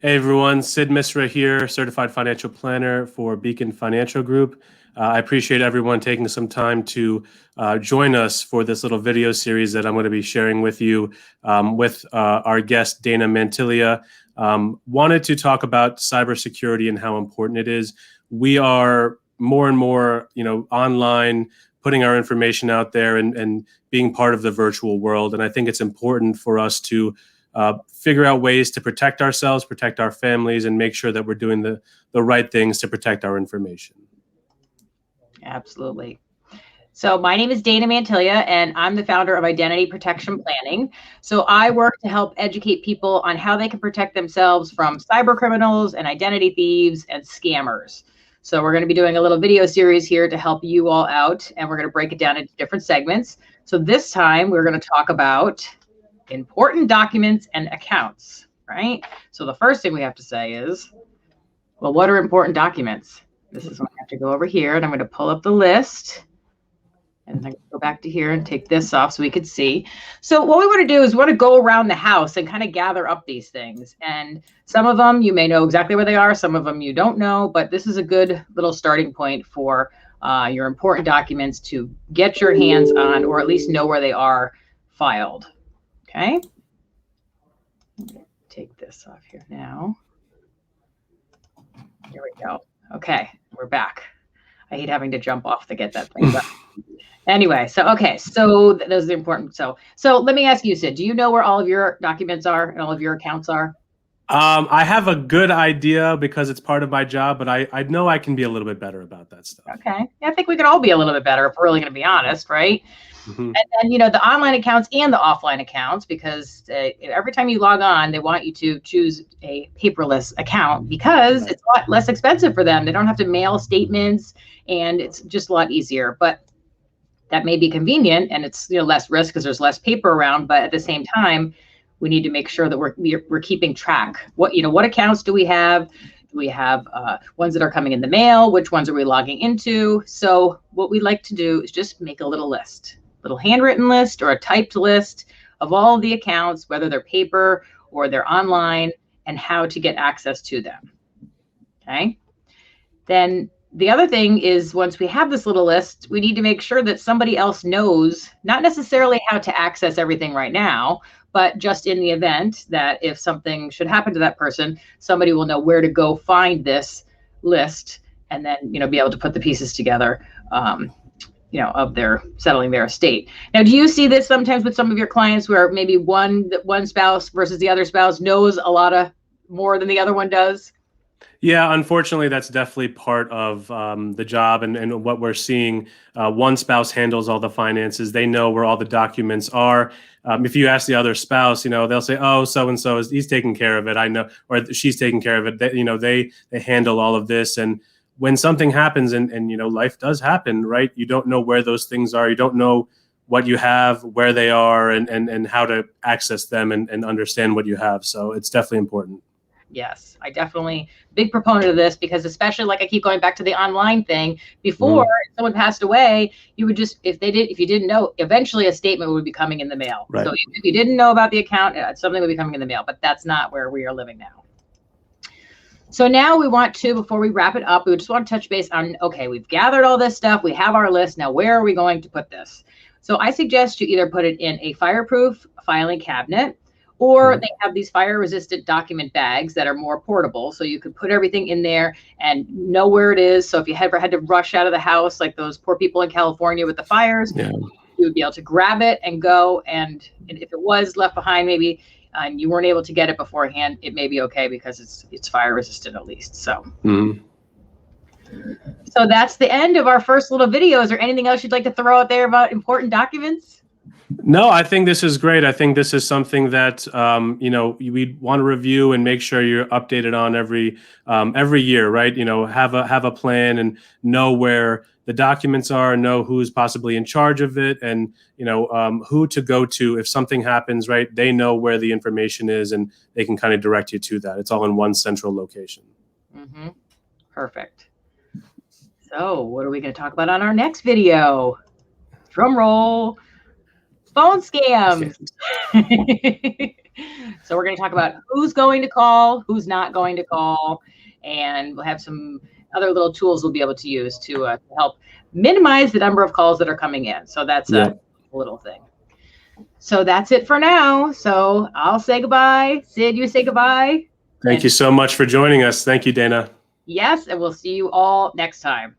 Hey everyone, Sid Misra here, Certified Financial Planner for Beacon Financial Group. I appreciate everyone taking some time to join us for this little video series that I'm going to be sharing with you with our guest, Dana Mantilia. Wanted to talk about cybersecurity and how important it is. We are more and more, online, putting our information out there and being part of the virtual world. And I think it's important for us to figure out ways to protect ourselves, protect our families, and make sure that we're doing the right things to protect our information. Absolutely. So my name is Dana Mantilia, and I'm the founder of Identity Protection Planning. So I work to help educate people on how they can protect themselves from cyber criminals and identity thieves and scammers. So we're going to be doing a little video series here to help you all out, and we're going to break it down into different segments. So this time we're going to talk about important documents and accounts, right? So the first thing we have to say is, well, what are important documents? This is when I have to go over here, and I'm going to pull up the list. And then go back to here and take this off so we could see. So what we want to do is we want to go around the house and kind of gather up these things. And some of them you may know exactly where they are. Some of them you don't know. But this is a good little starting point for your important documents to get your hands on, or at least know where they are filed. Okay. Take this off here now. Here we go. Okay, we're back. I hate having to jump off to get that thing done. Anyway, so those are important. So let me ask you, Sid, do you know where all of your documents are and all of your accounts are? I have a good idea because it's part of my job, but I know I can be a little bit better about that stuff. Okay. I think we could all be a little bit better if we're really going to be honest, right? Mm-hmm. And then, the online accounts and the offline accounts, because every time you log on, they want you to choose a paperless account because it's a lot less expensive for them. They don't have to mail statements, and it's just a lot easier. But that may be convenient, and it's less risk because there's less paper around. But at the same time, we need to make sure that we're keeping track. What accounts do we have? Do we have ones that are coming in the mail? Which ones are we logging into? So what we like to do is just make a little handwritten list or a typed list of all of the accounts, whether they're paper or they're online, and how to get access to them. Okay. Then the other thing is, once we have this little list, we need to make sure that somebody else knows, not necessarily how to access everything right now, but just in the event that if something should happen to that person, somebody will know where to go find this list, and then, be able to put the pieces together, of their settling their estate. Now, do you see this sometimes with some of your clients where maybe one spouse versus the other spouse knows a lot more than the other one does? Yeah, unfortunately, that's definitely part of the job and what we're seeing. One spouse handles all the finances. They know where all the documents are. If you ask the other spouse, they'll say, "Oh, so-and-so he's taking care of it. I know," or "She's taking care of it." They handle all of this. And when something happens, and life does happen, right? You don't know where those things are. You don't know what you have, where they are, and how to access them and understand what you have. So it's definitely important. Yes, I definitely big proponent of this, because especially, like I keep going back to the online thing, before someone passed away, you would just, if you didn't know, eventually a statement would be coming in the mail. Right. So if you didn't know about the account, something would be coming in the mail, but that's not where we are living now. So now we want to, before we wrap it up, we just want to touch base on, okay, we've gathered all this stuff, we have our list, now where are we going to put this? So I suggest you either put it in a fireproof filing cabinet, or they have these fire-resistant document bags that are more portable, so you could put everything in there and know where it is. So if you ever had to rush out of the house, like those poor people in California with the fires, you would be able to grab it and go. And if it was left behind, maybe, and you weren't able to get it beforehand, it may be okay because it's fire-resistant at least. So. So that's the end of our first little video. Is there anything else you'd like to throw out there about important documents? No, I think this is great. I think this is something that we want to review and make sure you're updated on every year, right? Have a plan and know where the documents are, know who's possibly in charge of it, and who to go to if something happens, right? They know where the information is, and they can kind of direct you to that. It's all in one central location. Mm-hmm. Perfect. So what are we going to talk about on our next video? Drum roll. Phone scams. So we're going to talk about who's going to call, who's not going to call, and we'll have some other little tools we'll be able to use to help minimize the number of calls that are coming in. So that's a little thing. So that's it for now. So I'll say goodbye. Sid, you say goodbye. Thank you so much for joining us. Thank you, Dana. Yes, and we'll see you all next time.